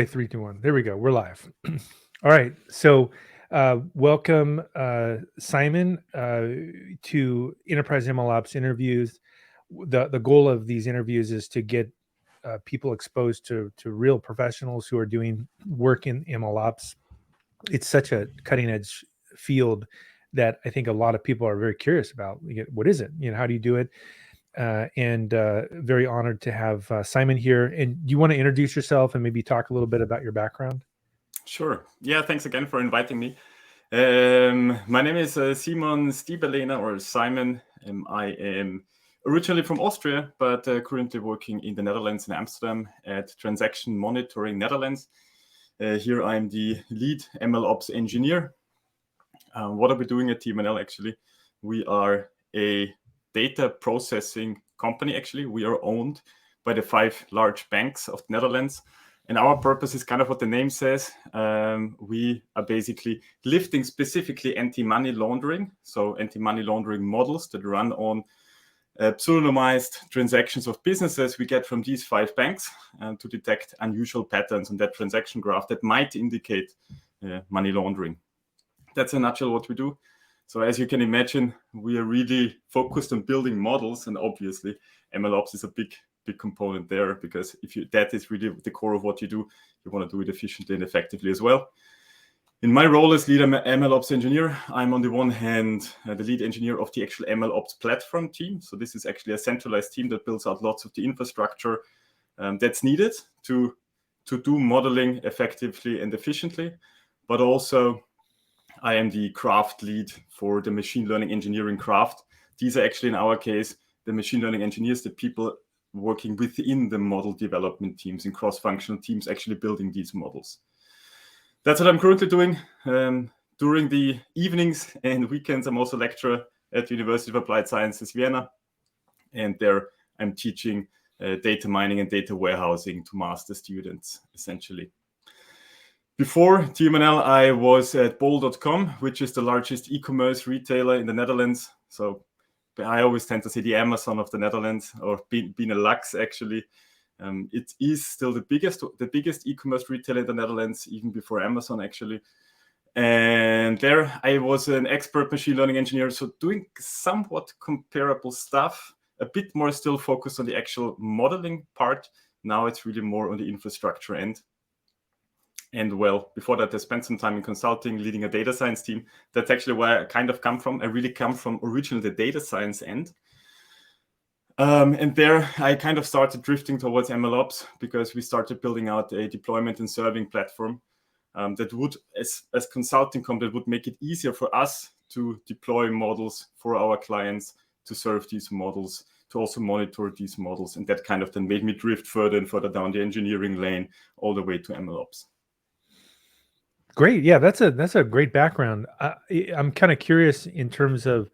Okay, 3, 2, 1. There we go. We're live. All right. So, welcome, Simon, to Enterprise MLOps interviews. The goal of these interviews is to get people exposed to real professionals who are doing work in MLOps. It's such a cutting edge field that I think a lot of people are very curious about. What is it? How do you do it? And very honored to have Simon here. And do you want to introduce yourself and maybe talk a little bit about your background? Sure. Yeah, thanks again for inviting me. My name is Simon Stiebellehner, or Simon. I am originally from Austria, but currently working in the Netherlands, in Amsterdam, at Transaction Monitoring Netherlands. Here I'm the lead MLOps engineer. What are we doing at TMNL, actually? We are a data processing company, actually. We are owned by the 5 large banks of the Netherlands. And our purpose is kind of what the name says. We are basically lifting specifically anti-money laundering. So anti-money laundering models that run on pseudonymized transactions of businesses we get from these 5 banks to detect unusual patterns on that transaction graph that might indicate money laundering. That's in a nutshell what we do. So as you can imagine, we are really focused on building models, and obviously MLOps is a big component there, because that is really the core of what you do. You want to do it efficiently and effectively as well. In my role as lead MLOps engineer, I'm on the one hand the lead engineer of the actual MLOps platform team. So this is actually a centralized team that builds out lots of the infrastructure that's needed to do modeling effectively and efficiently. But also I am the craft lead for the machine learning engineering craft. These are actually, in our case, the machine learning engineers, the people working within the model development teams and cross-functional teams actually building these models. That's what I'm currently doing. During the evenings and weekends, I'm also a lecturer at the University of Applied Sciences, Vienna. And there I'm teaching data mining and data warehousing to master students, essentially. Before TMNL, I was at bol.com, which is the largest e-commerce retailer in the Netherlands. So I always tend to say the Amazon of the Netherlands, or Benelux, actually. It is still the biggest e-commerce retailer in the Netherlands, even before Amazon, actually. And there I was an expert machine learning engineer, so doing somewhat comparable stuff, a bit more still focused on the actual modeling part. Now it's really more on the infrastructure end. And well, before that, I spent some time in consulting, leading a data science team. That's actually where I kind of come from. I really come from originally the data science end. And there I kind of started drifting towards MLOps, because we started building out a deployment and serving platform that would, as consulting company, would make it easier for us to deploy models for our clients, to serve these models, to also monitor these models. And that kind of then made me drift further and further down the engineering lane, all the way to MLOps. Great. Yeah, that's a great background. I'm kind of curious in terms of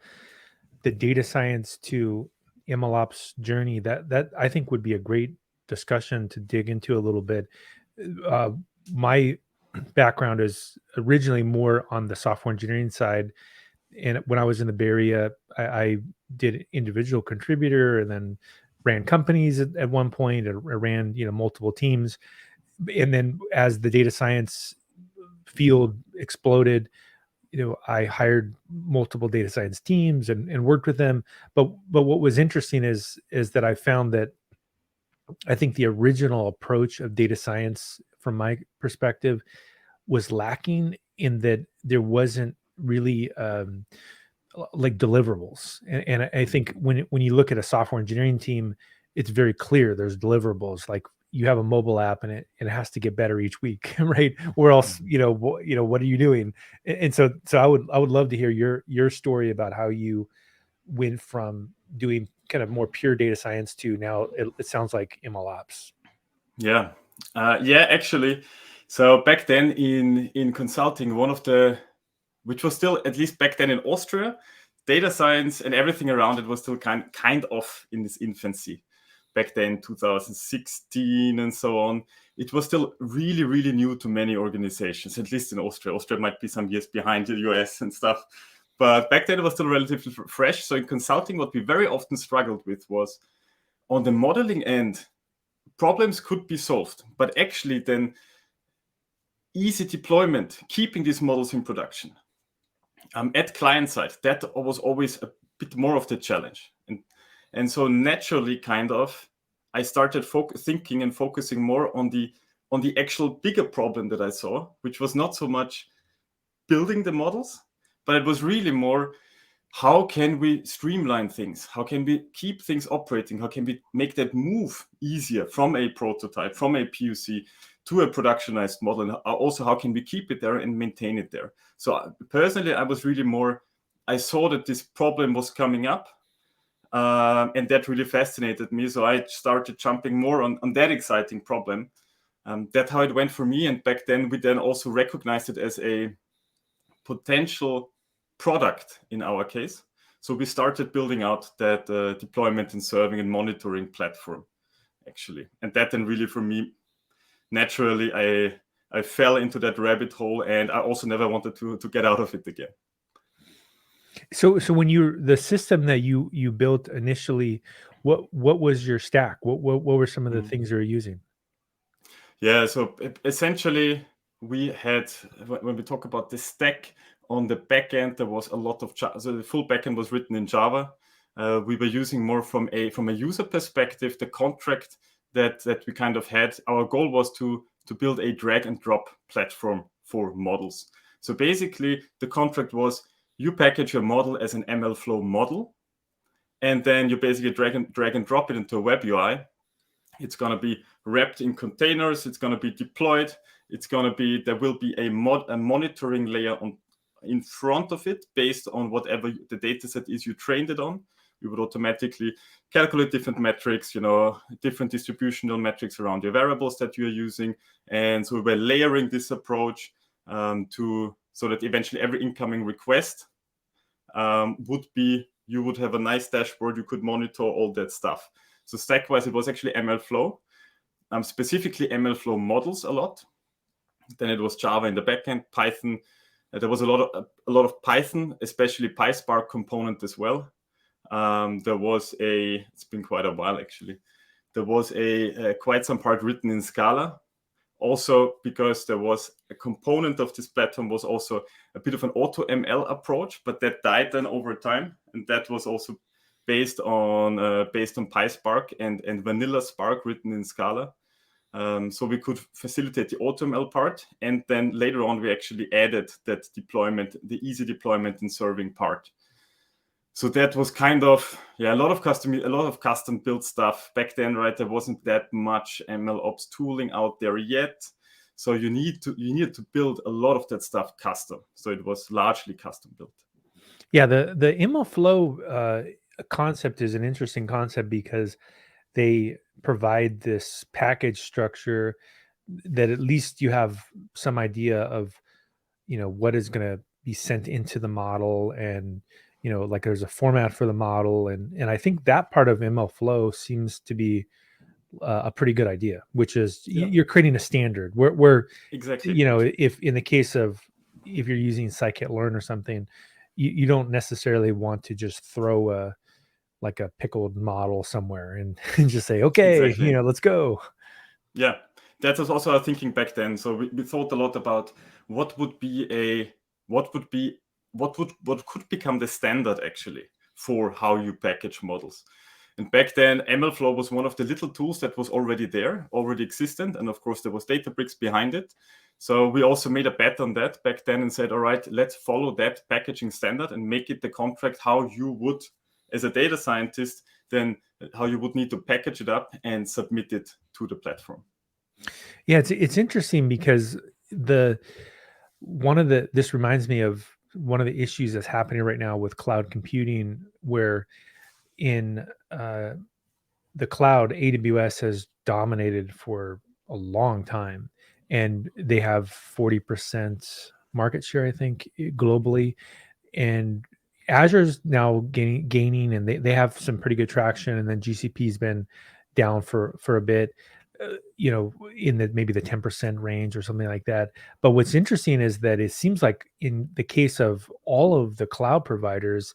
the data science to MLOps journey. That I think would be a great discussion to dig into a little bit. My background is originally more on the software engineering side, and when I was in the Bay Area, I did individual contributor and then ran companies at one point. I ran multiple teams, and then as the data science field exploded, I hired multiple data science teams and worked with them. But what was interesting is that I found that I think the original approach of data science, from my perspective, was lacking in that there wasn't really like deliverables. And I think when you look at a software engineering team, it's very clear there's deliverables. Like, you have a mobile app and it has to get better each week, right? Or else, what are you doing? And so I would love to hear your story about how you went from doing kind of more pure data science to now it sounds like MLOps. Yeah, actually. So back then in consulting, which was still, at least back then in Austria, data science and everything around it was still kind of in its infancy. Back then, 2016 and so on, it was still really, really new to many organizations, at least in Austria. Austria might be some years behind the US and stuff. But back then it was still relatively fresh. So in consulting, what we very often struggled with was, on the modeling end, problems could be solved, but actually then easy deployment, keeping these models in production. At client side, that was always a bit more of the challenge. And so naturally, kind of, I started thinking and focusing more on the actual bigger problem that I saw, which was not so much building the models, but it was really more, how can we streamline things? How can we keep things operating? How can we make that move easier from a prototype, from a POC to a productionized model? And also, how can we keep it there and maintain it there? So personally, I was really more, I saw that this problem was coming up, and that really fascinated me. So I started jumping more on that exciting problem. That's how it went for me. And back then, we then also recognized it as a potential product in our case. So we started building out that deployment and serving and monitoring platform, actually. And that then really, for me, naturally, I fell into that rabbit hole, and I also never wanted to get out of it again. So when the system that you built initially, what was your stack? What were some of the things you were using? Yeah, so essentially we had, when we talk about the stack on the backend, there was a lot of so the full backend was written in Java. We were using more from a user perspective, the contract that we kind of had. Our goal was to build a drag and drop platform for models. So basically, the contract was, you package your model as an MLflow model, and then you basically drag and drop it into a web UI. It's going to be wrapped in containers. It's going to be deployed. There will be a monitoring layer in front of it based on whatever the data set is you trained it on. You would automatically calculate different metrics, different distributional metrics around your variables that you're using. And so we're layering this approach so that eventually every incoming request you would have a nice dashboard. You could monitor all that stuff. So stack-wise, it was actually MLflow, specifically MLflow models a lot. Then it was Java in the backend, Python. There was a lot of Python, especially PySpark component as well. It's been quite a while actually. There was quite some part written in Scala. Also, because there was a component of this platform was also a bit of an AutoML approach, but that died then over time, and that was also based on PySpark and vanilla Spark written in Scala. So we could facilitate the AutoML part, and then later on we actually added that deployment, the easy deployment and serving part. So that was kind of a lot of custom built stuff back then, right? There wasn't that much MLOps tooling out there yet, so you need to build a lot of that stuff custom. So it was largely custom built. Yeah, the MLflow concept is an interesting concept because they provide this package structure that at least you have some idea of, what is going to be sent into the model, and like there's a format for the model, and I think that part of MLflow seems to be a pretty good idea, which is you're creating a standard where exactly, if in the case of if you're using scikit-learn or something, you don't necessarily want to just throw a pickled model somewhere and just say, okay, exactly. let's go. Yeah, that was also our thinking back then. So we thought a lot about what could become the standard actually for how you package models. And back then, MLflow was one of the little tools that was already existent. And of course, there was Databricks behind it. So we also made a bet on that back then and said, all right, let's follow that packaging standard and make it the contract how you would, as a data scientist, then how you would need to package it up and submit it to the platform. Yeah, it's interesting because this reminds me of one of the issues that's happening right now with cloud computing, where in the cloud, AWS has dominated for a long time, and they have 40% market share, I think, globally. And Azure's now gaining, and they have some pretty good traction. And then GCP's been down for a bit, in maybe the 10% range or something like that. But what's interesting is that it seems like in the case of all of the cloud providers,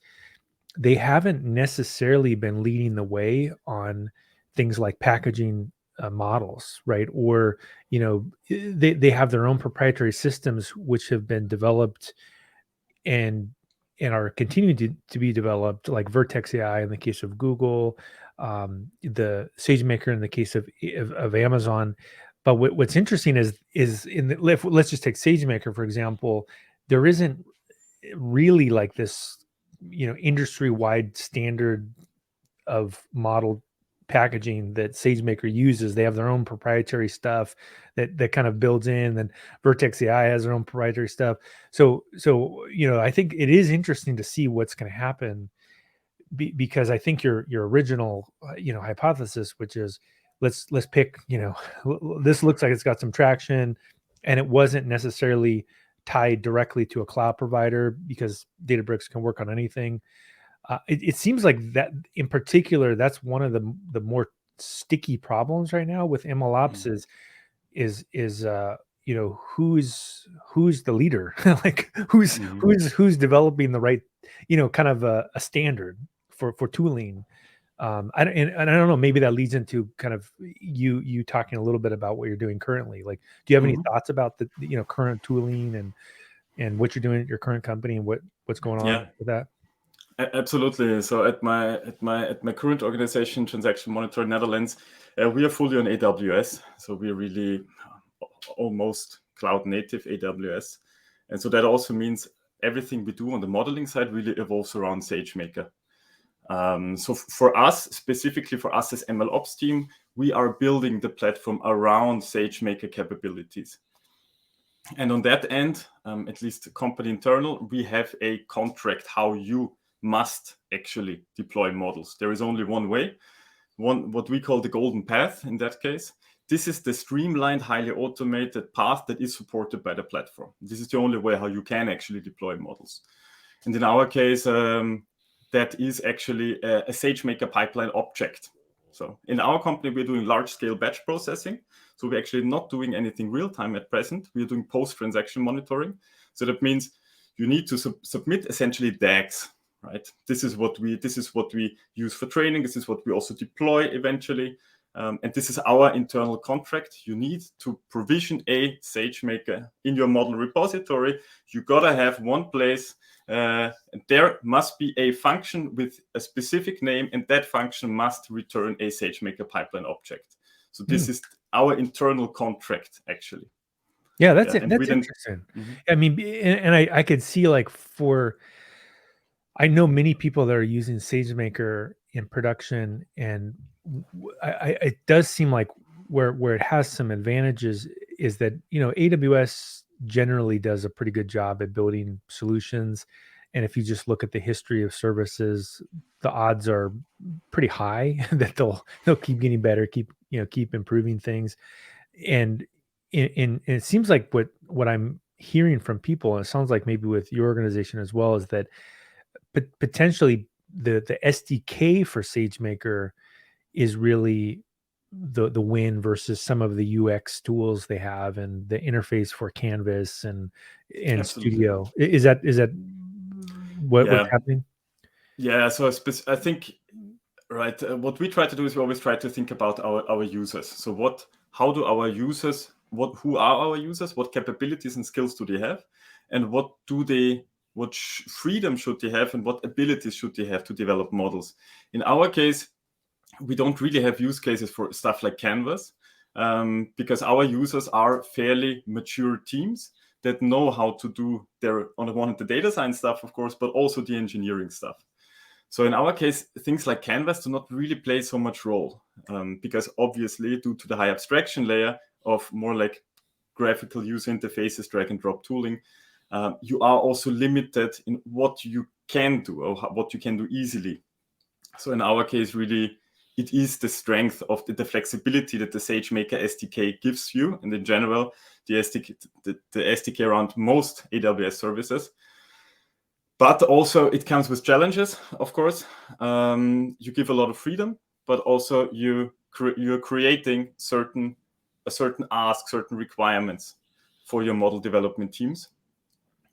they haven't necessarily been leading the way on things like packaging models, right? Or they have their own proprietary systems which have been developed and are continuing to be developed, like Vertex AI in the case of Google, the SageMaker in the case of Amazon. But what's interesting is let's just take SageMaker for example. There isn't really like this, industry wide standard of model packaging that SageMaker uses. They have their own proprietary stuff that kind of builds in, and Vertex AI has their own proprietary stuff. So I think it is interesting to see what's going to happen, because I think your original hypothesis, which is let's pick, this looks like it's got some traction, and it wasn't necessarily tied directly to a cloud provider because Databricks can work on anything. It seems like that in particular, that's one of the more sticky problems right now with MLOps is who's the leader, like who's developing the right, kind of a standard for tooling. And I don't know, maybe that leads into kind of you talking a little bit about what you're doing currently. Like, do you have any thoughts about the current tooling and what you're doing at your current company and what's going on with that? Absolutely. So at my current organization, Transaction Monitor Netherlands, we are fully on AWS. So we're really almost cloud native AWS, and so that also means everything we do on the modeling side really evolves around SageMaker. So for us, specifically for us as MLOps team, we are building the platform around SageMaker capabilities. And on that end, at least company internal, we have a contract how you must actually deploy models. There is only one way, what we call the golden path in that case. This is the streamlined, highly automated path that is supported by the platform. This is the only way how you can actually deploy models. And in our case, that is actually a SageMaker pipeline object. So in our company, we're doing large-scale batch processing. So we're actually not doing anything real-time at present. We're doing post-transaction monitoring. So that means you need to submit essentially DAGs, right? This is what we use for training. This is what we also deploy eventually. And this is our internal contract. You need to provision a SageMaker in your model repository. You gotta have one place. There must be a function with a specific name, and that function must return a SageMaker pipeline object. So this is our internal contract, actually. Yeah, that's it. That's interesting. I mean, and I could see like I know many people that are using SageMaker in production, and it does seem like where it has some advantages is that AWS generally does a pretty good job at building solutions, and if you just look at the history of services, the odds are pretty high that they'll keep getting better, keep improving things, and it seems like what I'm hearing from people, and it sounds like maybe with your organization as well, is that potentially the SDK for SageMaker is really the win versus some of the UX tools they have and the interface for Canvas and Studio. Is that what's happening? Yeah, so I think, right, what we try to do is we always try to think about our users. So how do our users, who are our users, what capabilities and skills do they have, and what freedom should they have, and what abilities should they have to develop models? In our case, we don't really have use cases for stuff like Canvas, because our users are fairly mature teams that know how to do on the one hand, the data science stuff, of course, but also the engineering stuff. So in our case, things like Canvas do not really play so much role, because obviously, due to the high abstraction layer of more like graphical user interfaces, drag and drop tooling, you are also limited in what you can do or what you can do easily. So in our case, really, it is the strength of the flexibility that the SageMaker SDK gives you, and in general, the SDK around most AWS services. But also, it comes with challenges, of course. You give a lot of freedom, but also you're creating certain ask, certain requirements for your model development teams,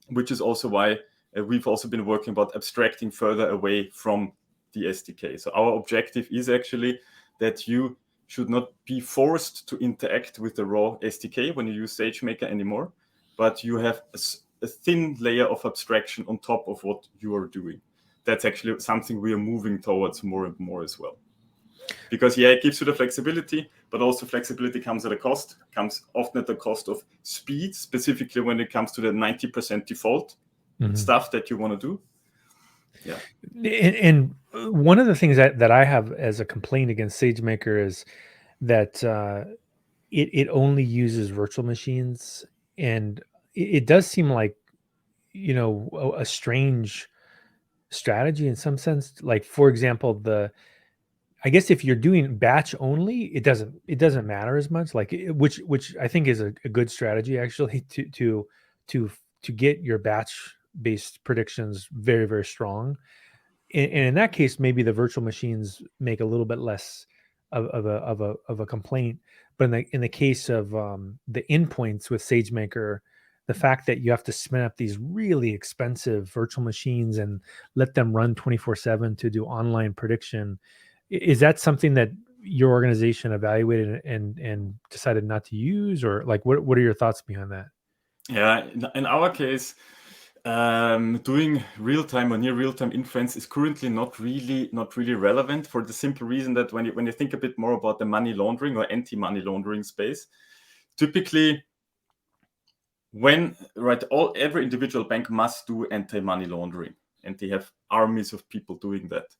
which is also why we've also been working about abstracting further away from the SDK. So our objective is actually that you should not be forced to interact with the raw SDK when you use SageMaker anymore, but you have a thin layer of abstraction on top of what you are doing. That's actually something we are moving towards more and more as well. Because it gives you the flexibility, but also flexibility comes at a cost, comes often at the cost of speed, specifically when it comes to the 90% default stuff that you want to do. Yeah. And one of the things that I have as a complaint against SageMaker is that it only uses virtual machines, and it does seem like, a strange strategy in some sense. Like, for example, I guess if you're doing batch only, it doesn't matter as much. Like, which I think is a good strategy actually to get your batch based predictions very, very strong. And in that case, maybe the virtual machines make a little bit less of a complaint. But in the case of the endpoints with SageMaker, the fact that you have to spin up these really expensive virtual machines and let them run 24/7 to do online prediction, is that something that your organization evaluated and decided not to use, or like what are your thoughts behind that? Yeah, in our case, doing real-time or near real-time inference is currently not really relevant, for the simple reason that when you think a bit more about the money laundering or anti-money laundering space, typically every individual bank must do anti-money laundering, and they have armies of people doing that.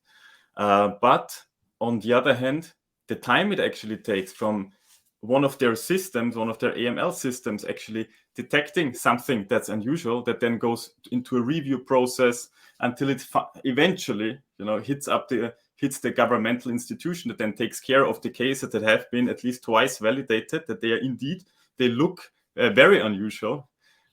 But on the other hand, the time it actually takes from one of their AML systems actually detecting something that's unusual, that then goes into a review process until it eventually, hits the governmental institution that then takes care of the cases that have been at least twice validated, that they look very unusual.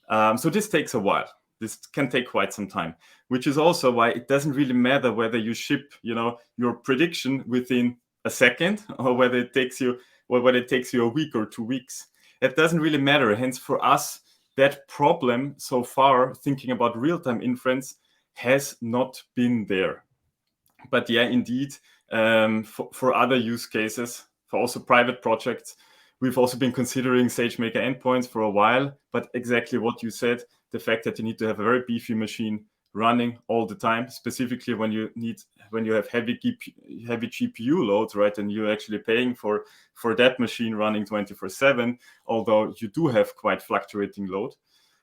So this takes a while. This can take quite some time, which is also why it doesn't really matter whether you ship, your prediction within a second, or whether it takes you a week or 2 weeks. It doesn't really matter. Hence, for us, that problem so far, thinking about real-time inference, has not been there. But yeah, indeed, for other use cases, for also private projects, we've also been considering SageMaker endpoints for a while. But exactly what you said, the fact that you need to have a very beefy machine running all the time, specifically when you have heavy GPU loads, right? And you're actually paying for that machine running 24/7, although you do have quite fluctuating load.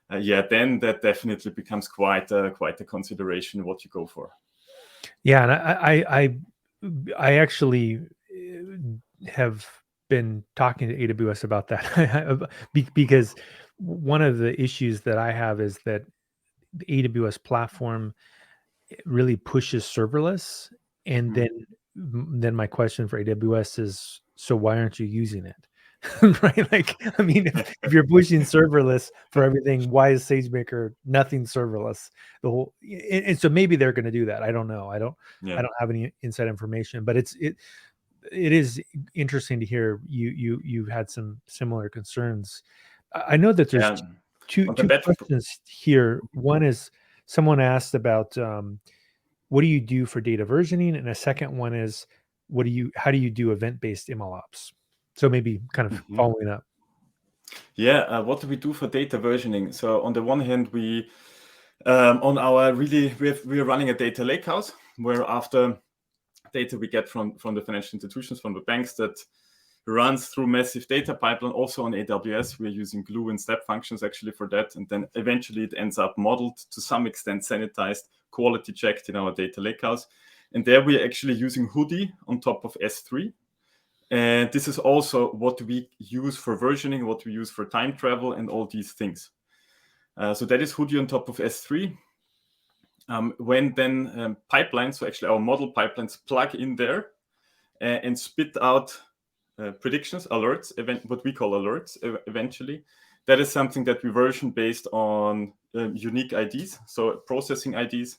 Then that definitely becomes quite a consideration what you go for. Yeah, and I actually have been talking to AWS about that because one of the issues that I have is that the AWS platform really pushes serverless, and then my question for AWS is, so why aren't you using it? Right? Like, I mean, if you're pushing serverless for everything, why is SageMaker nothing serverless? And so maybe they're going to do that. I don't know. I don't have any inside information, but it is interesting to hear you've had some similar concerns. I know that there's two questions here. One is, someone asked about what do you do for data versioning, and a second one is, how do you do event-based MLOps? So maybe kind of following up. Yeah, what do we do for data versioning? So on the one hand, we are running a data lakehouse, where after data we get from the financial institutions, from the banks, that runs through massive data pipeline. Also on AWS, we're using Glue and step functions actually for that. And then eventually it ends up modeled, to some extent sanitized, quality checked in our data lakehouse. And there we're actually using Hoodie on top of S3. And this is also what we use for versioning, what we use for time travel and all these things. So that is Hoodie on top of S3. When then pipelines, so actually our model pipelines, plug in there and spit out predictions, alerts, what we call alerts eventually. That is something that we version based on unique IDs, so processing IDs.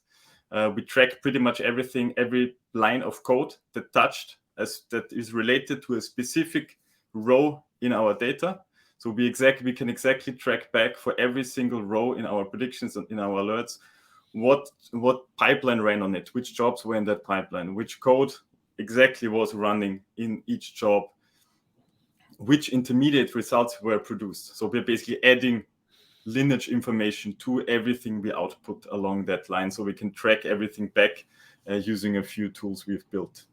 We track pretty much everything, every line of code that is related to a specific row in our data. So we can exactly track back for every single row in our predictions and in our alerts what pipeline ran on it, which jobs were in that pipeline, which code exactly was running in each job. which intermediate results were produced. So we're basically adding lineage information to everything we output along that line, so we can track everything back using a few tools we've built.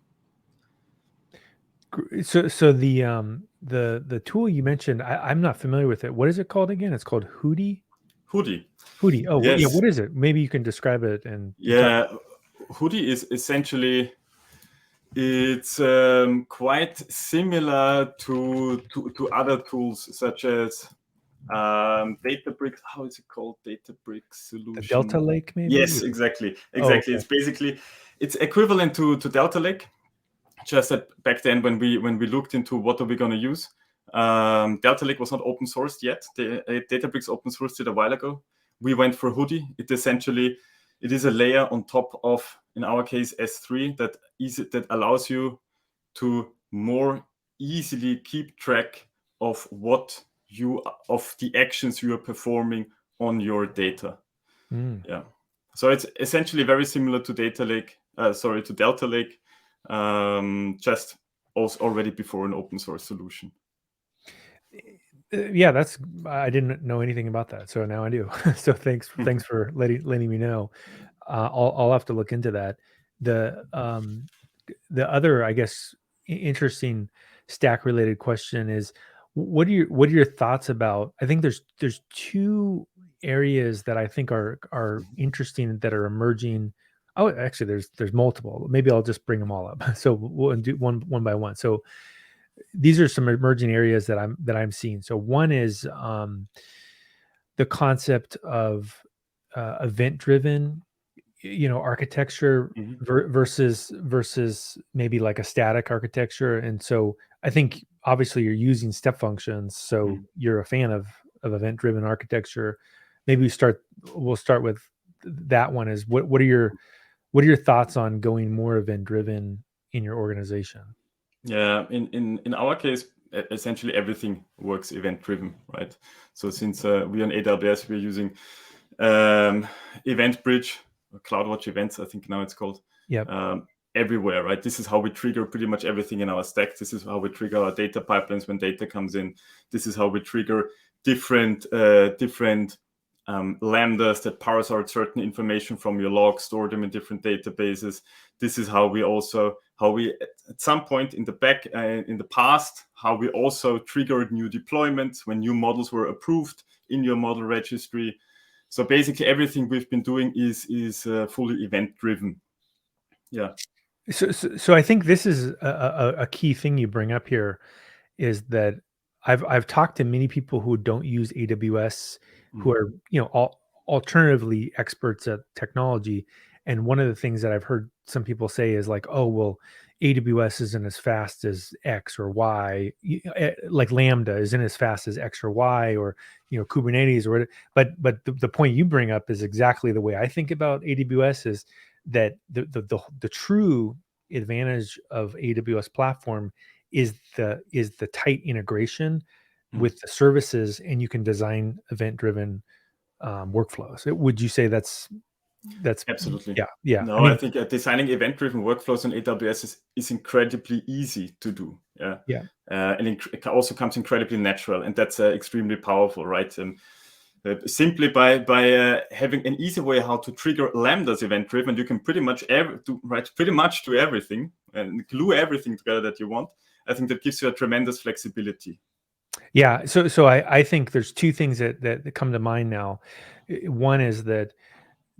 So the tool you mentioned, I'm not familiar with it. What is it called again? It's called Hootie. Hootie. Hootie. Oh, yeah. Yes. What is it? Maybe you can describe it and Yeah, Hootie is essentially, it's quite similar to other tools such as Databricks. How is it called? Databricks solution. the Delta Lake, maybe. Yes, exactly. Oh, okay. It's basically, it's equivalent to Delta Lake. Just that back then, when we looked into what are we going to use, Delta Lake was not open sourced yet. Databricks open sourced it a while ago. We went for Hootie. It is a layer on top of, in our case, S3 that allows you to more easily keep track of the actions you are performing on your data. Yeah. So it's essentially very similar to Delta Lake, just also already before an open source solution. Yeah, I didn't know anything about that, so now I do. So thanks for letting me know. I'll have to look into that. The other, I guess, interesting stack related question is, what are your thoughts about? I think there's two areas that I think are interesting that are emerging. Oh, actually, there's multiple. Maybe I'll just bring them all up. So we'll do one by one. So these are some emerging areas that I'm seeing. So one is the concept of event driven, architecture versus maybe like a static architecture. And so I think obviously you're using step functions, so you're a fan of event driven architecture. Maybe we'll start with that one. Is what are your thoughts on going more event driven in your organization? Yeah, in our case, essentially everything works event driven, right? So since we're on AWS, we're using Event Bridge, CloudWatch Events, I think now it's called. Yep. Everywhere, right? This is how we trigger pretty much everything in our stack. This is how we trigger our data pipelines when data comes in. This is how we trigger different lambdas that parse out certain information from your logs, store them in different databases. This is how we at some point in the past, how we also triggered new deployments when new models were approved in your model registry. So basically everything we've been doing is fully event driven. Yeah. So I think this is a key thing you bring up here, is that I've talked to many people who don't use AWS, who are alternatively experts at technology, and one of the things that I've heard some people say is like, oh well, AWS isn't as fast as X or Y, like Lambda isn't as fast as X or Y, or Kubernetes or whatever. But the point you bring up is exactly the way I think about AWS, is that the true advantage of AWS platform is the tight integration with the services, and you can design event driven workflows. Would you say that's absolutely? Yeah. No, I think designing event driven workflows on AWS is incredibly easy to do. Yeah. And it also comes incredibly natural, and that's extremely powerful, right? Simply by having an easy way how to trigger lambdas event driven, you can pretty much do everything and glue everything together that you want. I think that gives you a tremendous flexibility. Yeah. So I think there's two things that come to mind now. One is that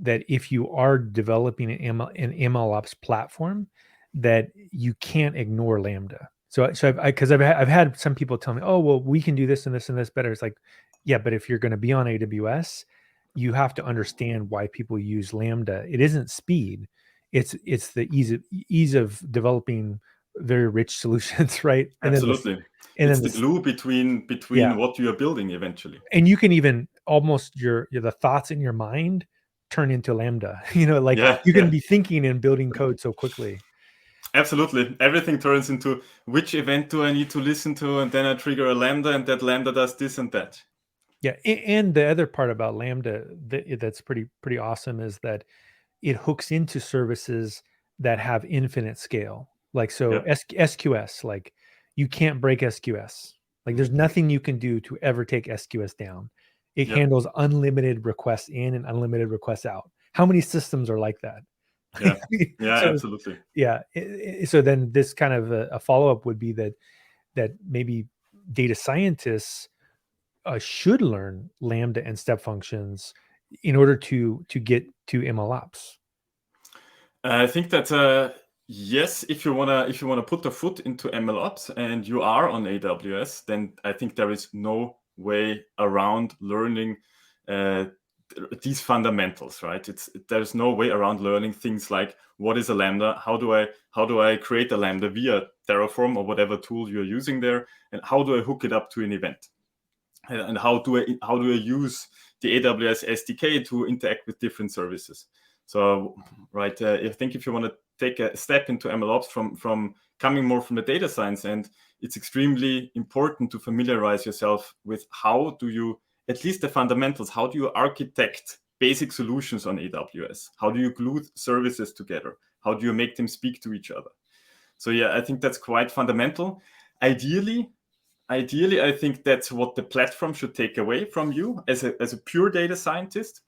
if you are developing an MLOps platform, that you can't ignore Lambda. So because I've had some people tell me, oh well, we can do this and this and this better. It's like, yeah, but if you're going to be on AWS, you have to understand why people use Lambda. It isn't speed; it's the ease of developing very rich solutions, right? Absolutely. It's the glue between what you are building eventually. And you can even almost the thoughts in your mind turn into Lambda. You can be thinking and building code so quickly. Absolutely. Everything turns into, which event do I need to listen to? And then I trigger a Lambda, and that Lambda does this and that. Yeah. And the other part about Lambda that's pretty awesome is that it hooks into services that have infinite scale. Like, so SQS, like you can't break SQS. Like there's nothing you can do to ever take SQS down. It Yep. handles unlimited requests in and unlimited requests out. How many systems are like that? Yeah. Yeah, So absolutely. yeah, so then this kind of a follow-up would be that maybe data scientists should learn Lambda and step functions in order to get to MLOps. I think that yes, if you wanna put a foot into MLOps and you are on AWS, then I think there is no way around learning these fundamentals, right? There's no way around learning things like what is a Lambda, how do I create a Lambda via Terraform or whatever tool you're using there, and how do I hook it up to an event, and how do I use the AWS SDK to interact with different services. So, right, I think if you want to take a step into MLOps from coming more from the data science end, it's extremely important to familiarize yourself with how do you, at least the fundamentals, how do you architect basic solutions on AWS? How do you glue services together? How do you make them speak to each other? So yeah, I think that's quite fundamental. Ideally, I think that's what the platform should take away from you as a pure data scientist.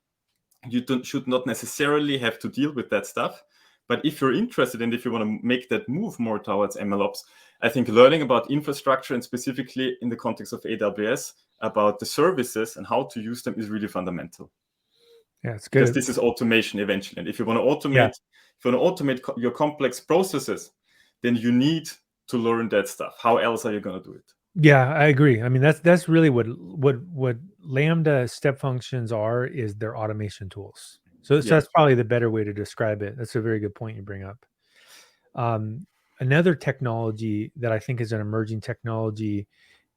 You should not necessarily have to deal with that stuff. But if you're interested and if you want to make that move more towards MLOps, I think learning about infrastructure and specifically in the context of AWS about the services and how to use them is really fundamental. Yeah, it's Because good. this is automation eventually. And if you want to Yeah. automate your complex processes, then you need to learn that stuff. How else are you going to do it? Yeah, I agree. I mean, that's really what Lambda step functions are, is their automation tools. So Yeah. that's probably the better way to describe it. That's a very good point you bring up. Another technology that I think is an emerging technology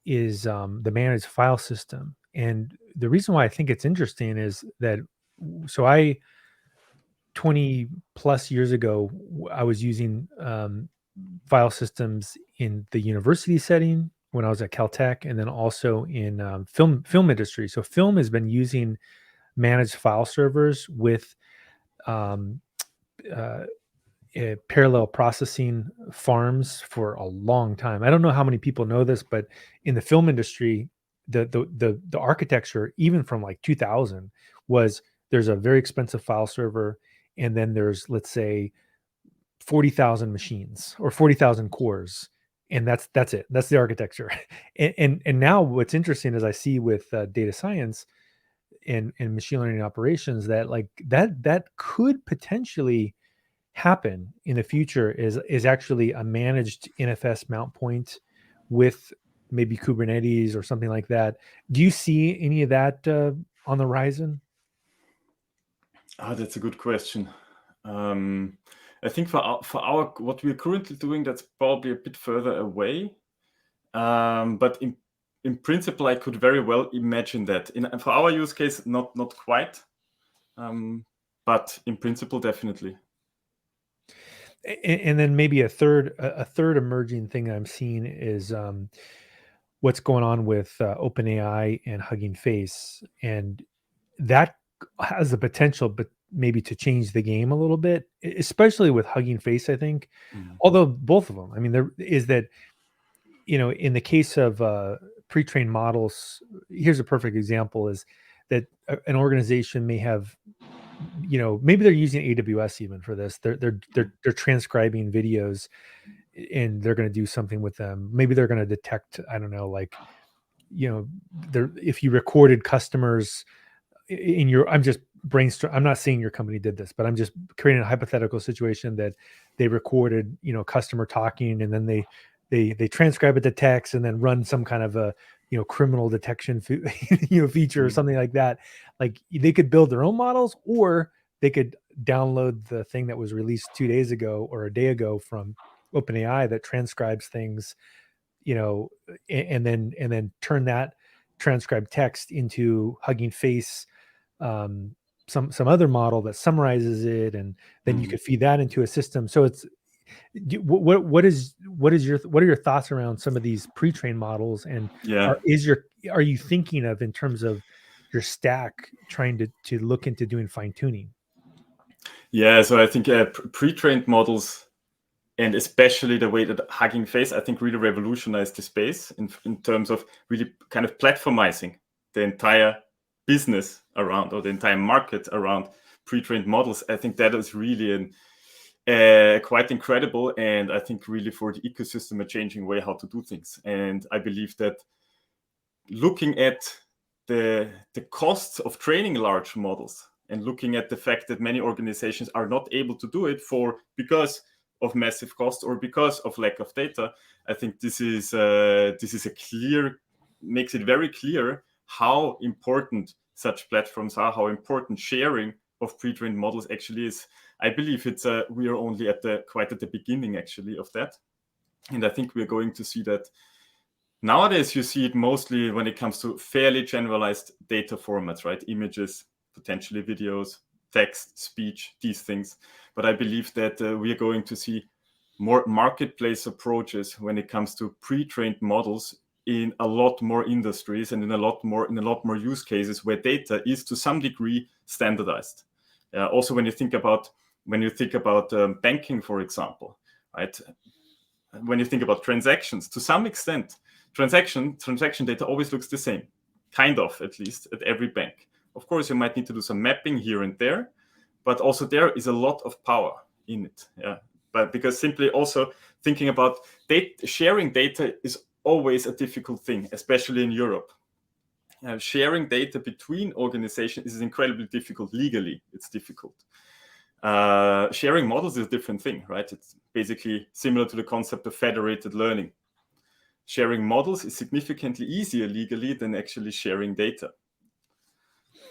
is the managed file system. And the reason why I think it's interesting is that so I 20 plus years ago I was using file systems in the university setting when I was at Caltech, and then also in film industry. So film has been using managed file servers with um, uh, parallel processing farms for a long time. I don't know how many people know this, but in the film industry, the architecture, even from like 2000, was there's a very expensive file server, and then there's, let's say, 40,000 machines or 40,000 cores, and that's it. That's the architecture. And now what's interesting is I see with data science and machine learning operations that like that could potentially happen in the future is actually a managed NFS mount point with maybe Kubernetes or something like that. Do you see any of that on the horizon? That's a good question. I think for our what we're currently doing, that's probably a bit further away. But in principle, I could very well imagine that. For our use case, not quite, but in principle, definitely. And then maybe a third emerging thing I'm seeing is what's going on with OpenAI and Hugging Face, and that has the potential, but maybe to change the game a little bit, especially with Hugging Face. I think, Mm. although both of them, I mean, there is that, in the case of pre-trained models, here's a perfect example: is that an organization may have, maybe they're using AWS even for this. They're transcribing videos, and they're going to do something with them. Maybe they're going to detect, I don't know, like, if you recorded customers in your, I'm just brainstorm, I'm not saying your company did this, but I'm just creating a hypothetical situation that they recorded, customer talking, and then they transcribe it to text and then run some kind of a, criminal detection feature or Mm. something like that. Like, they could build their own models, or they could download the thing that was released 2 days ago or a day ago from OpenAI that transcribes things, and then turn that transcribed text into Hugging Face, um, some other model that summarizes it, and then you Mm. could feed that into a system. So it's what are your thoughts around some of these pre-trained models, and Yeah. are you thinking of, in terms of your stack, trying to look into doing fine tuning? Yeah. So I think pre-trained models. And especially the way that Hugging Face, I think, really revolutionized the space in terms of really kind of platformizing the entire business around, or the entire market around pre-trained models. I think that is really quite incredible, and I think really for the ecosystem a changing way how to do things. And I believe that looking at the costs of training large models, and looking at the fact that many organizations are not able to do it because of massive cost or because of lack of data, I think this is makes it very clear how important such platforms are, how important sharing of pre-trained models actually is. I believe we are only quite at the beginning actually of that, and I think we're going to see that. Nowadays, you see it mostly when it comes to fairly generalized data formats, right? Images, potentially videos, text, speech, these things. But I believe that we are going to see more marketplace approaches when it comes to pre-trained models in a lot more industries and in a lot more use cases where data is to some degree standardized. Also, when you think about banking, for example, right? When you think about transactions, to some extent, transaction data always looks the same, kind of, at least at every bank. Of course, you might need to do some mapping here and there, but also there is a lot of power in it. Yeah, but because simply also thinking about sharing data is always a difficult thing, especially in Europe. Sharing data between organizations is incredibly difficult legally. It's difficult. Sharing models is a different thing, right? It's basically similar to the concept of federated learning. Sharing models is significantly easier legally than actually sharing data.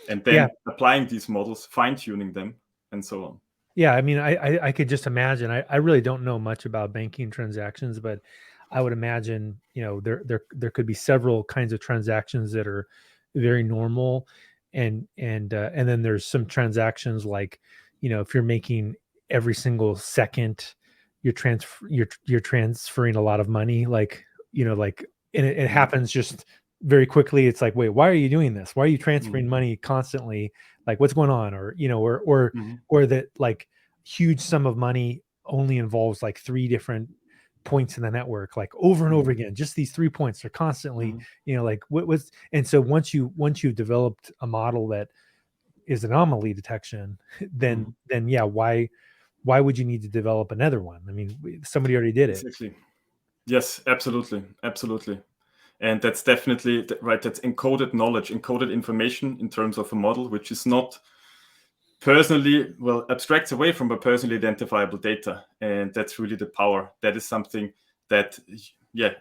And then applying these models, fine-tuning them, and so on. Yeah, I mean, I could just imagine. I really don't know much about banking transactions, but I would imagine, there could be several kinds of transactions that are very normal, and then there's some transactions like, if you're making every single second, you're transferring a lot of money, like, and it happens just very quickly. It's like, wait, why are you doing this? Why are you transferring money constantly? Like, what's going on? Or or that, like, huge sum of money only involves like 3 different points in the network, like over and over again. Just these 3 points are constantly, like what was. And so once you've developed a model that is anomaly detection, then yeah, why would you need to develop another one? I mean, somebody already did it. Exactly. Yes, absolutely. And that's definitely right. That's encoded knowledge, encoded information in terms of a model, which is not abstracts away from a personally identifiable data. And that's really the power. That is something that,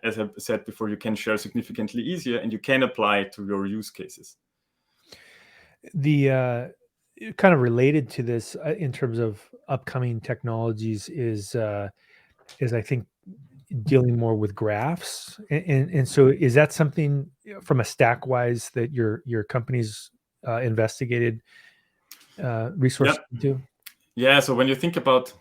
as I said before, you can share significantly easier, and you can apply to your use cases. The kind of related to this, in terms of upcoming technologies, is I think dealing more with graphs. And so is that something from a stack wise that your company's investigated resource into? Yeah. So when you think about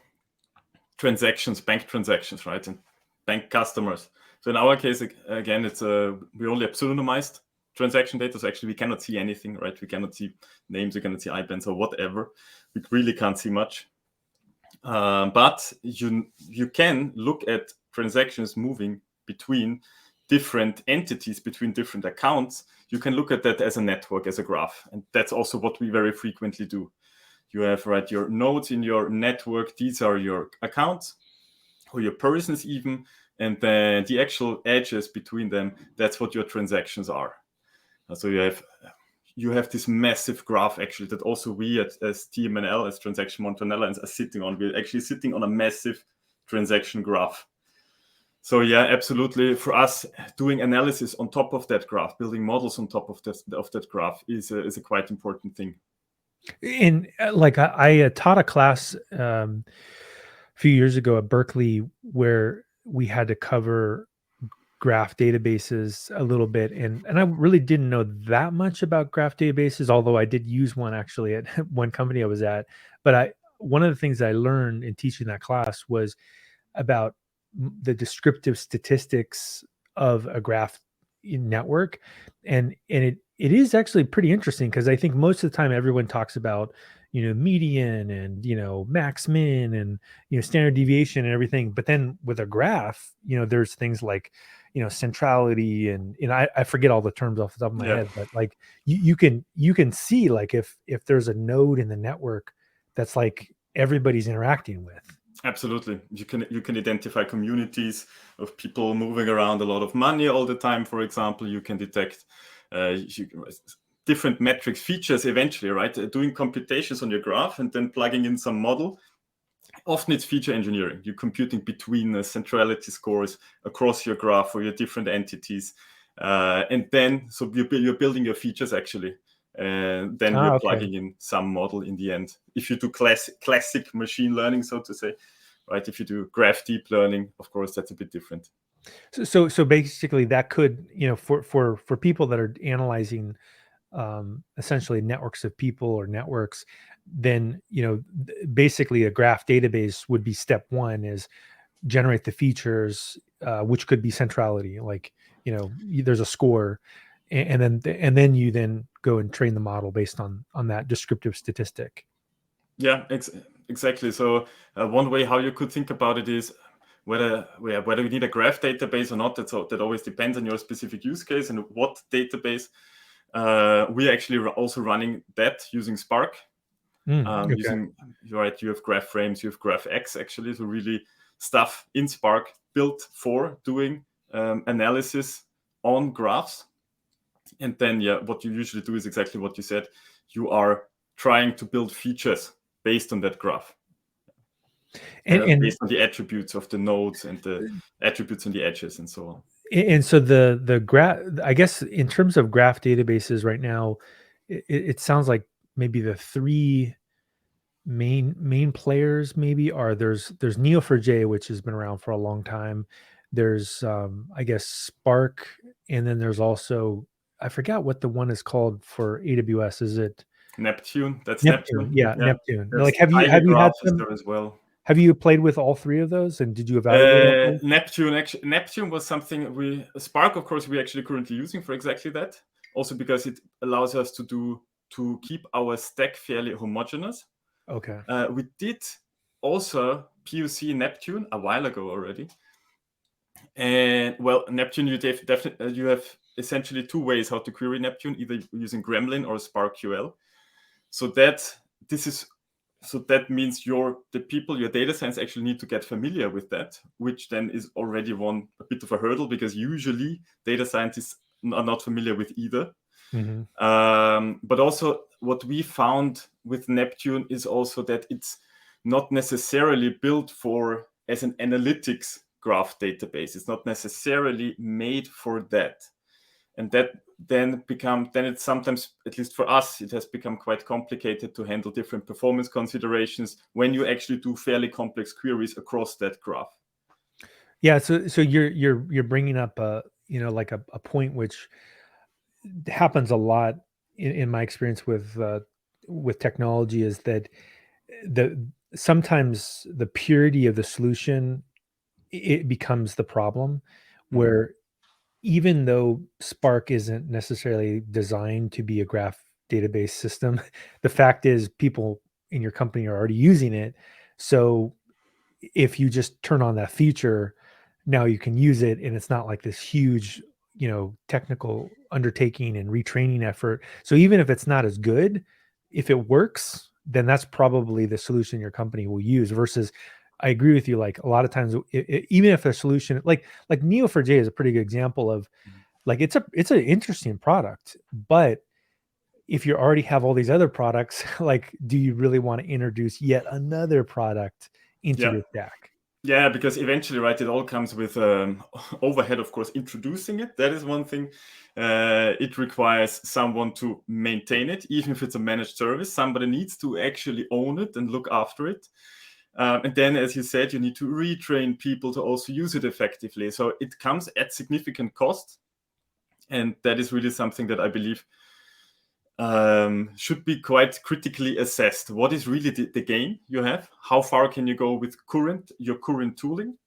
bank transactions, right, and bank customers. So in our case, again, it's we only have pseudonymized transaction data. So actually, we cannot see anything, right? We cannot see names, we cannot see IBANs or whatever. We really can't see much. But you can look at transactions moving between different entities, between different accounts. You can look at that as a network, as a graph, and that's also what we very frequently do. You have your nodes in your network. These are your accounts or your persons even, and then the actual edges between them, that's what your transactions are. So you have this massive graph actually that also we as TMNL, as Transaction Monitoring Netherlands, are sitting on. We're actually sitting on a massive transaction graph. So yeah, absolutely. For us, doing analysis on top of that graph, building models on top of that graph is a quite important thing. And like I taught a class a few years ago at Berkeley where we had to cover graph databases a little bit, and I really didn't know that much about graph databases, although I did use one actually at one company I was at. But one of the things I learned in teaching that class was about the descriptive statistics of a graph network, and it is actually pretty interesting, because I think most of the time everyone talks about, median and max min and standard deviation and everything. But then with a graph, there's things like centrality and I forget all the terms off the top of my head, but like you can see like if there's a node in the network that's like everybody's interacting with. Absolutely. You can identify communities of people moving around a lot of money all the time, for example. You can detect different metrics, features eventually, right? Doing computations on your graph and then plugging in some model. Often it's feature engineering. You're computing between the centrality scores across your graph for your different entities. And then, so you're building your features actually. And then you're plugging in some model in the end. If you do classic machine learning, so to say, right? If you do graph deep learning, of course, that's a bit different. So basically that could, for people that are analyzing essentially networks of people or networks, then basically a graph database would be step one, is generate the features, which could be centrality, like there's a score, and then you then go and train the model based on that descriptive statistic. Yeah, exactly. So one way how you could think about it is whether you need a graph database or not. That always depends on your specific use case and what database. We're actually also running that using Spark. Okay. Using, right, you have graph frames, you have GraphX actually, so really stuff in Spark built for doing analysis on graphs. And then, what you usually do is exactly what you said. You are trying to build features based on that graph. And based on the attributes of the nodes and the attributes on the edges and so on. And so the graph, I guess, in terms of graph databases right now, it sounds like maybe the three main players maybe are there's Neo4j, which has been around for a long time. There's I guess Spark, and then there's also, I forgot what the one is called for AWS. Is it Neptune? That's Neptune. Yeah, Neptune. There's Like have you had them there as well? Have you played with all three of those, and did you evaluate all three? Neptune was something Spark, of course, we're actually currently using for exactly that. Also because it allows us to keep our stack fairly homogeneous. Okay. We did also POC Neptune a while ago already. And well, Neptune, you have essentially two ways how to query Neptune, either using Gremlin or SparkQL. So that means your data science actually need to get familiar with that, which then is already a bit of a hurdle, because usually data scientists are not familiar with either. Mm-hmm. But also what we found with Neptune is also that it's not necessarily built as an analytics graph database. It's not necessarily made for that. And that then it's sometimes, at least for us, it has become quite complicated to handle different performance considerations when you actually do fairly complex queries across that graph. Yeah, so you're bringing up like a point which happens a lot in my experience with technology, is that sometimes the purity of the solution, it becomes the problem, where even though Spark isn't necessarily designed to be a graph database system, the fact is people in your company are already using it. So if you just turn on that feature, now you can use it, and it's not like this huge, technical undertaking and retraining effort. So even if it's not as good, if it works, then that's probably the solution your company will use. Versus, I agree with you. Like a lot of times, even if a solution like Neo4j is a pretty good example of, like, it's an interesting product, but if you already have all these other products, like, do you really want to introduce yet another product into your stack? Yeah, because eventually, right, it all comes with overhead, of course. Introducing it, that is one thing. It requires someone to maintain it, even if it's a managed service. Somebody needs to actually own it and look after it. And then, as you said, you need to retrain people to also use it effectively. So it comes at significant cost. And that is really something that I believe should be quite critically assessed. What is really the gain you have? How far can you go with your current tooling?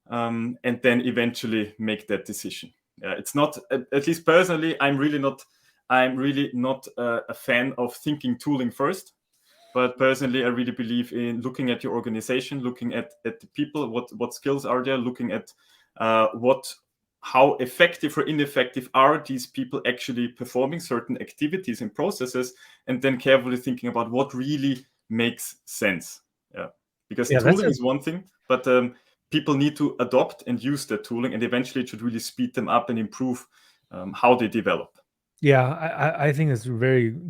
And then eventually make that decision. It's not, at least personally, I'm really not a fan of thinking tooling first. But personally, I really believe in looking at your organization, looking at the people, what skills are there, looking at how effective or ineffective are these people actually performing certain activities and processes, and then carefully thinking about what really makes sense. Yeah, because Yeah, that's tooling a is one thing, but people need to adopt and use the tooling, and eventually it should really speed them up and improve how they develop. yeah. I think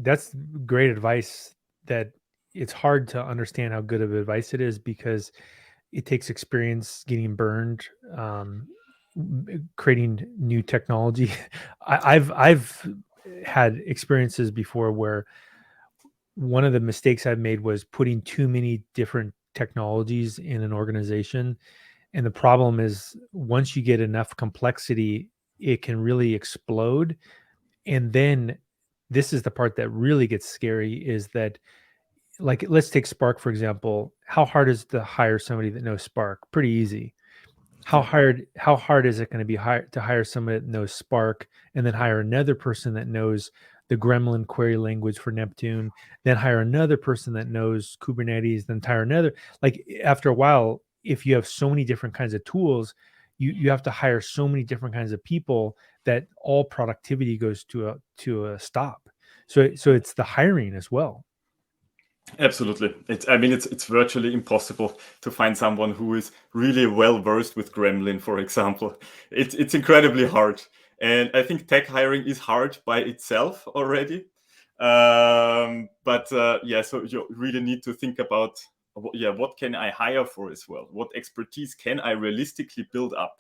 that's great advice. That it's hard to understand how good of advice it is because it takes experience getting burned, creating new technology. I've had experiences before where one of the mistakes I've made was putting too many different technologies in an organization. And the problem is once you get enough complexity, it can really explode. And then this is the part that really gets scary is that, like, let's take Spark, for example. How hard is to hire somebody that knows Spark? Pretty easy. Yeah. How hard is it going to be to hire somebody that knows Spark and then hire another person that knows the Gremlin query language for Neptune, then hire another person that knows Kubernetes, then hire another. Like after a while, if you have so many different kinds of tools, you have to hire so many different kinds of people that all productivity goes to a stop. So it's the hiring as well. Absolutely. It's virtually impossible to find someone who is really well versed with Gremlin, for example. It's incredibly hard. And I think tech hiring is hard by itself already. But so you really need to think about, what can I hire for as well? What expertise can I realistically build up?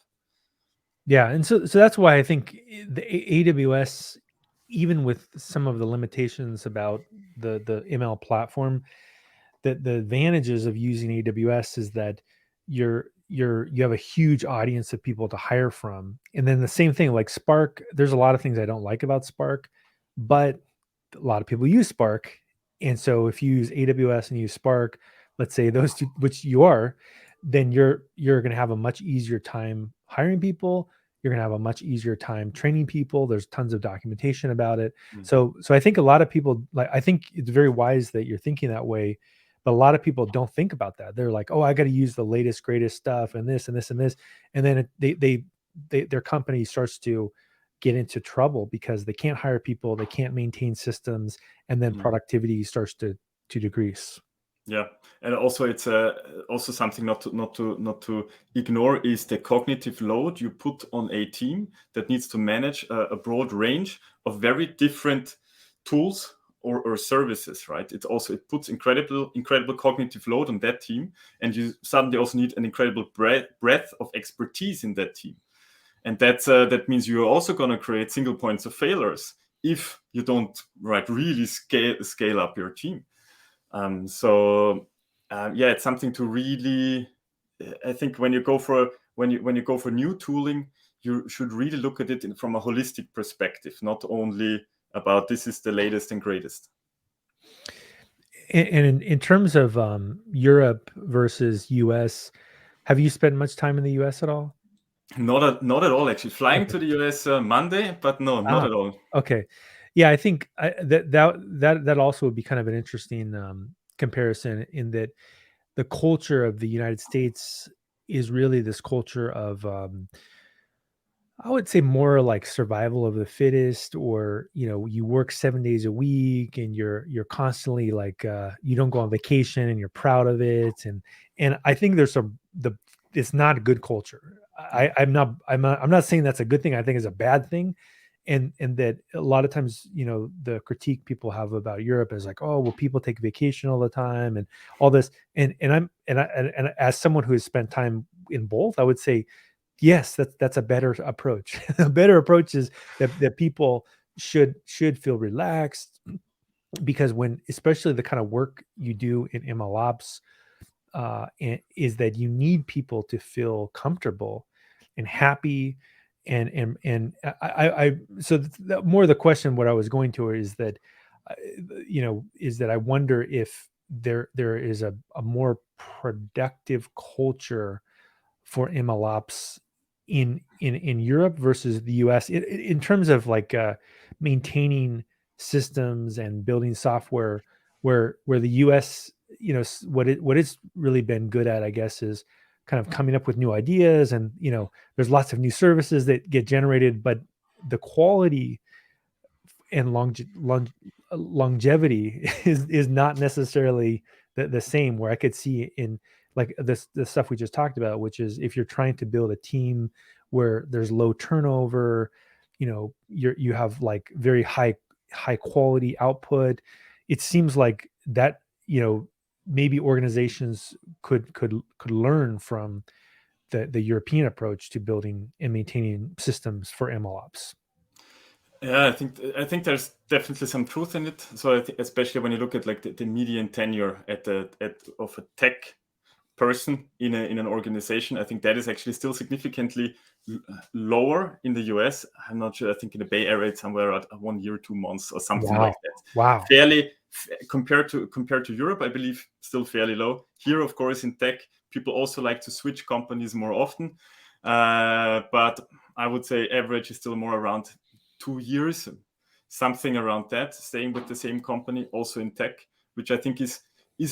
Yeah, and so that's why I think AWS, even with some of the limitations about the ML platform, the advantages of using AWS is that you have a huge audience of people to hire from. And then the same thing like Spark, there's a lot of things I don't like about Spark, but a lot of people use Spark. And so if you use AWS and use Spark, let's say those two, which you are, then you're going to have a much easier time hiring people. You're going to have a much easier time training people. There's tons of documentation about it. Mm. So I think a lot of people, like, I think it's very wise that you're thinking that way, but a lot of people don't think about that. They're like, oh, I got to use the latest, greatest stuff and this and this and this. And then their company starts to get into trouble because they can't hire people, they can't maintain systems, and then Mm. productivity starts to decrease. Yeah, and also it's also something not to ignore is the cognitive load you put on a team that needs to manage a broad range of very different tools or services, right? It puts incredible cognitive load on that team, and you suddenly also need an incredible breadth of expertise in that team, and that means you're also going to create single points of failures if you don't really scale up your team. It's something to really. I think when you go for new tooling, you should really look at it from a holistic perspective, not only about this is the latest and greatest. And in terms of Europe versus US, have you spent much time in the US at all? Not at all, actually. Flying Okay. to the US Monday, but no, not Ah, at all. okay. Yeah, I think that also would be kind of an interesting comparison in that the culture of the United States is really this culture of I would say more like survival of the fittest, or you work 7 days a week and you're constantly like you don't go on vacation and you're proud of it, and I think there's some the it's not a good culture. I'm not saying that's a good thing. I think it's a bad thing, and that a lot of times the critique people have about Europe is like, oh well, people take vacation all the time and all this, and as someone who has spent time in both, I would say yes, that's a better approach. A better approach is that people should feel relaxed, because when especially the kind of work you do in MLOps, is that you need people to feel comfortable and happy, and I so more of the question what I was going to is that uh, is that I wonder if there is a more productive culture for MLOps in Europe versus the US in terms of like maintaining systems and building software. where the U.S., what it's really been good at, I guess, is kind of coming up with new ideas, and there's lots of new services that get generated, but the quality and longevity is not necessarily the same. Where I could see in like this the stuff we just talked about, which is if you're trying to build a team where there's low turnover, you have like very high quality output. It seems like that maybe organizations could learn from the European approach to building and maintaining systems for MLOps. Yeah, I think there's definitely some truth in it. So I think, especially when you look at like the median tenure of a tech person in an organization, I think that is actually still significantly lower in the US. I'm not sure. I think in the Bay Area it's somewhere at 1 year, 2 months, or something like that. Wow. Fairly compared to Europe, I believe still fairly low. Here, of course, in tech, people also like to switch companies more often, but I would say average is still more around 2 years, something around that, staying with the same company, also in tech, which I think is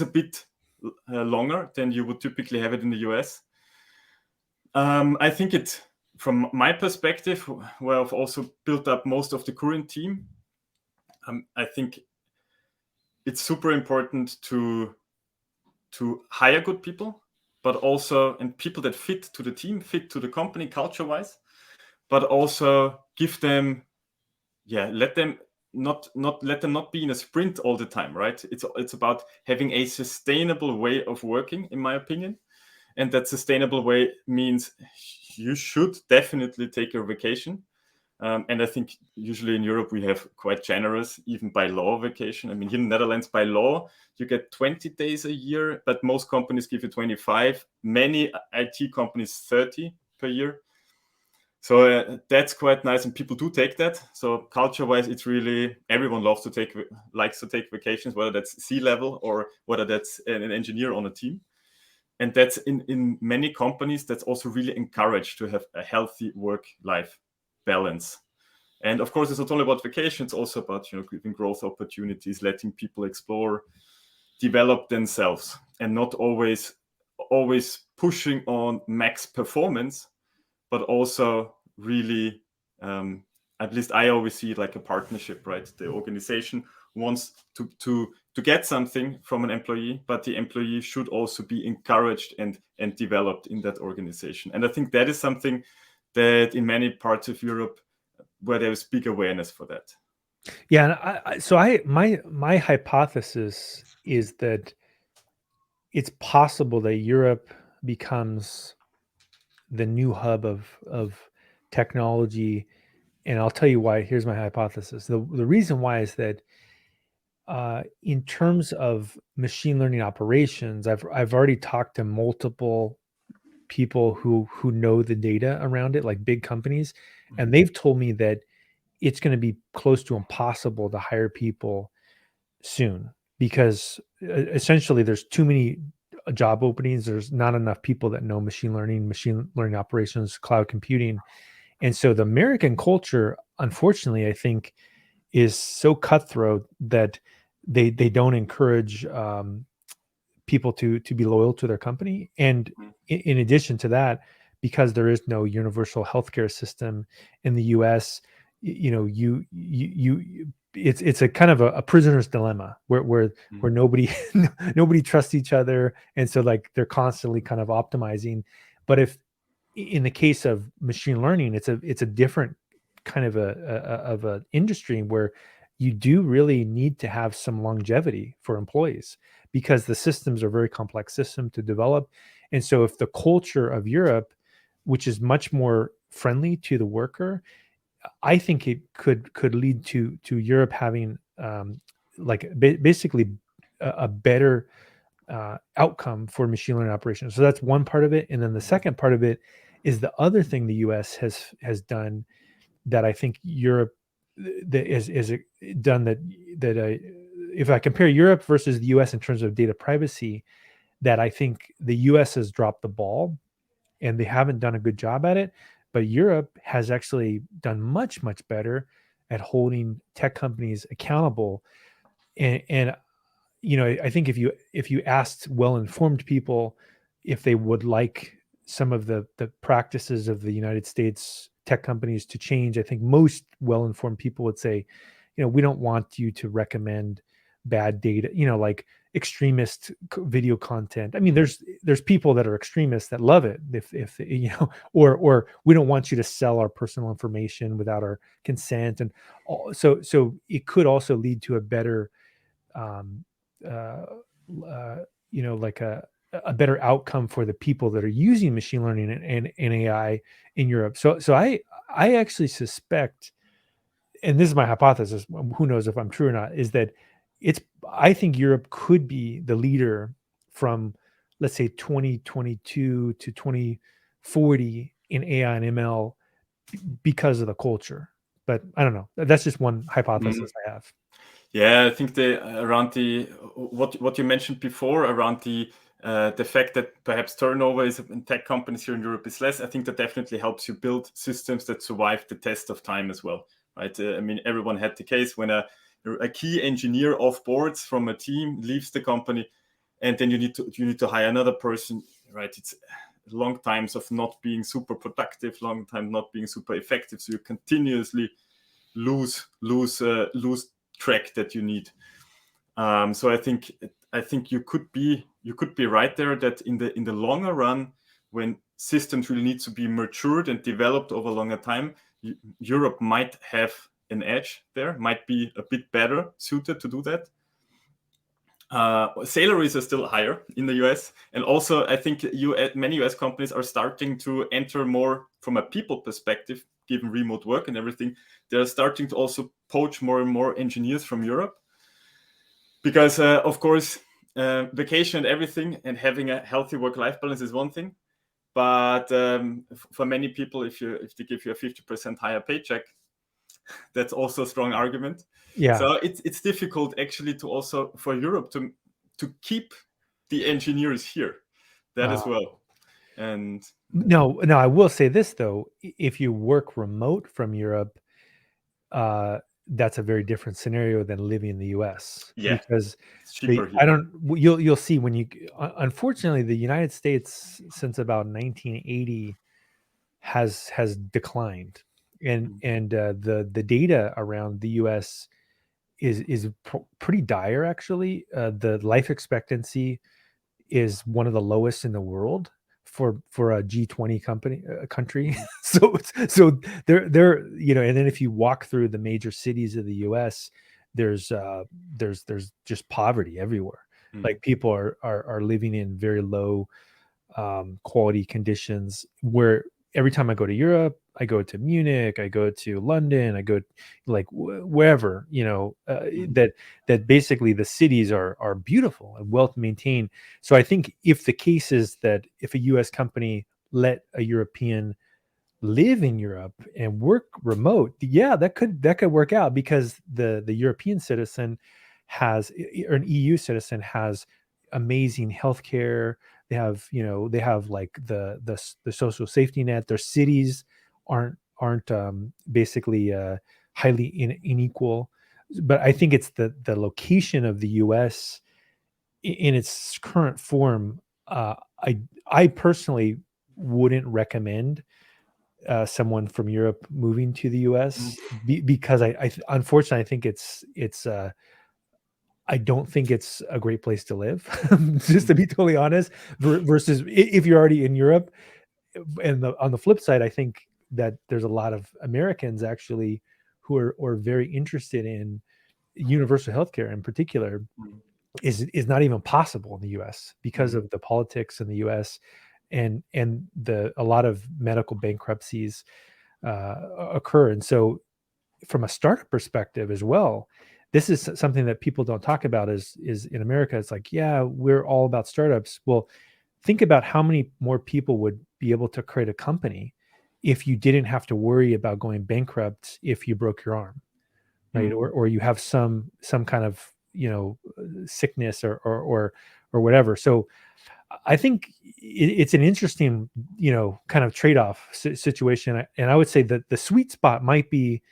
a bit longer than you would typically have it in the US. I think it, from my perspective, where I've also built up most of the current team, I think it's super important to hire good people, but also and people that fit to the team, fit to the company culture-wise, but also give them, let them not be in a sprint all the time, right? It's about having a sustainable way of working, in my opinion. And that sustainable way means you should definitely take your vacation. And I think usually in Europe we have quite generous, even by law, vacation. I mean, here in the Netherlands, by law, you get 20 days a year, but most companies give you 25. Many IT companies 30 per year. So that's quite nice, and people do take that. So culture-wise, it's really everyone likes to take vacations, whether that's C-level or whether that's an engineer on a team. And that's in many companies, that's also really encouraged to have a healthy work-life balance. And of course, it's not only about vacation; it's also about giving growth opportunities, letting people explore, develop themselves, and not always pushing on max performance, but also really, at least I always see it like a partnership, right? The organization wants to get something from an employee, but the employee should also be encouraged and developed in that organization. And I think that is something that in many parts of Europe where there is big awareness for that. Yeah, and my hypothesis is that it's possible that Europe becomes the new hub of technology, and I'll tell you why. Here's my hypothesis. The reason why is that in terms of machine learning operations, I've already talked to multiple people who know the data around it, like big companies, and they've told me that it's going to be close to impossible to hire people soon because essentially there's too many job openings. There's not enough people that know machine learning operations, cloud computing. And so the American culture, unfortunately, I think is so cutthroat that they don't encourage people to be loyal to their company. And in addition to that, because there is no universal healthcare system in the US, it's a kind of a prisoner's dilemma where nobody nobody trusts each other, and so like they're constantly kind of optimizing. But if in the case of machine learning, it's a different kind of a industry where you do really need to have some longevity for employees because the systems are very complex system to develop. And so if the culture of Europe, which is much more friendly to the worker, I think it could lead to Europe having basically a better outcome for machine learning operations. So that's one part of it, and then the second part of it is the other thing the U.S. has done that I think Europe is done that if I compare Europe versus the U.S. in terms of data privacy, that I think the U.S. has dropped the ball and they haven't done a good job at it. But Europe has actually done much better at holding tech companies accountable. And I think if you asked well-informed people if they would like some of the practices of the United States tech companies to change, I think most well-informed people would say, we don't want you to recommend bad data, like extremist video content. I mean, there's people that are extremists that love it, if or we don't want you to sell our personal information without our consent, and so it could also lead to a better um, uh, like a better outcome for the people that are using machine learning and AI in Europe. So I actually suspect, and this is my hypothesis, who knows if I'm true or not, is that I think Europe could be the leader from, let's say, 2022 to 2040 in AI and ML because of the culture. But I don't know. That's just one hypothesis I have. Yeah, I think around what you mentioned before around the fact that perhaps turnover in tech companies here in Europe is less. I think that definitely helps you build systems that survive the test of time as well, right? I mean, everyone had the case when a key engineer off boards from a team leaves the company, and then you need to hire another person, right? It's long times of not being super productive, long time not being super effective, so you continuously lose track that you need. So I think you could be right there that in the longer run, when systems really need to be matured and developed over a longer time, Europe might have an edge there, might be a bit better suited to do that. Salaries are still higher in the US, and also I think many US companies are starting to enter more from a people perspective, given remote work and everything. They're starting to also poach more and more engineers from Europe, because of course vacation and everything and having a healthy work-life balance is one thing, but for many people, if they give you a 50% higher paycheck, that's also a strong argument. Yeah. So it's difficult actually to also for Europe to keep the engineers here, that as well. And no, I will say this though: if you work remote from Europe, that's a very different scenario than living in the U.S. yeah, because it's cheaper here. I don't. You'll see when you. Unfortunately, the United States since about 1980 has declined, and the data around the U.S. is pretty dire actually. The life expectancy is one of the lowest in the world for a G20 country. So they're and then if you walk through the major cities of the US, there's just poverty everywhere. Like people are living in very low quality conditions, where every time I go to Europe, I go to Munich, I go to London, I go like wherever, that basically the cities are beautiful and well maintained. So I think if the case is that if a US company let a European live in Europe and work remote, yeah, that could work out, because the European citizen or an EU citizen has amazing healthcare. They have like the social safety net. Their cities aren't basically highly unequal. But I think it's the location of the US in its current form. I personally wouldn't recommend someone from Europe moving to the US, because unfortunately I think it's I don't think it's a great place to live, just to be totally honest. Versus if you're already in Europe, and on the flip side, I think that there's a lot of Americans actually who are very interested in universal healthcare in particular. Is not even possible in the US because of the politics in the US, and a lot of medical bankruptcies occur. And so from a startup perspective as well, this is something that people don't talk about. Is in America, it's like, yeah, we're all about startups. Well, think about how many more people would be able to create a company if you didn't have to worry about going bankrupt if you broke your arm, right? Or you have some kind of sickness or whatever. So I think it's an interesting, kind of trade-off situation. And I would say that the sweet spot might be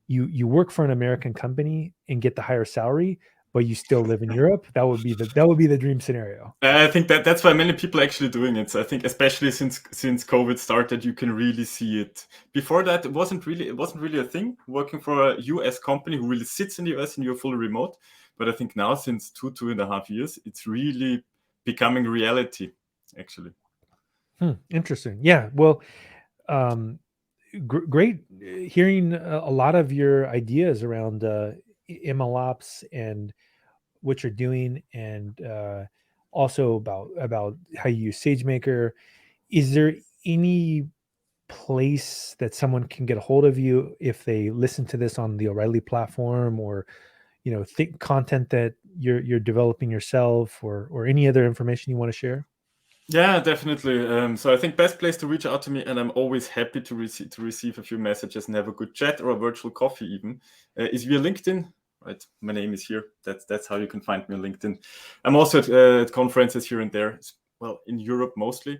you work for an American company and get the higher salary, but you still live in Europe. That would be the dream scenario. I think that's why many people are actually doing it. So I think especially since COVID started, you can really see it. Before that, it wasn't really a thing. Working for a US company who really sits in the US and you're fully remote. But I think now, since 2.5 years, it's really becoming reality. Actually, Interesting. Yeah. Well, um, great hearing a lot of your ideas around MLOps and what you're doing, and also about how you use SageMaker. Is there any place that someone can get a hold of you if they listen to this on the O'Reilly platform, or think content that you're developing yourself, or any other information you want to share? yeah, definitely. So I think best place to reach out to me, and I'm always happy to receive a few messages and have a good chat or a virtual coffee even, is via LinkedIn. Right, my name is here. That's how you can find me on LinkedIn. I'm also at conferences here and there. Well, in Europe mostly.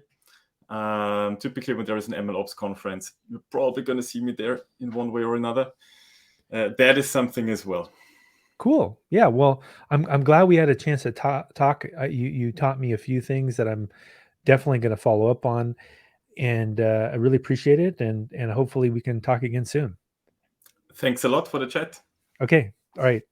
Typically, when there is an MLOps conference, you're probably going to see me there in one way or another. That is something as well. Cool. Yeah. Well, I'm glad we had a chance to talk. You taught me a few things that I'm definitely going to follow up on, and I really appreciate it. And hopefully we can talk again soon. Thanks a lot for the chat. Okay. All right.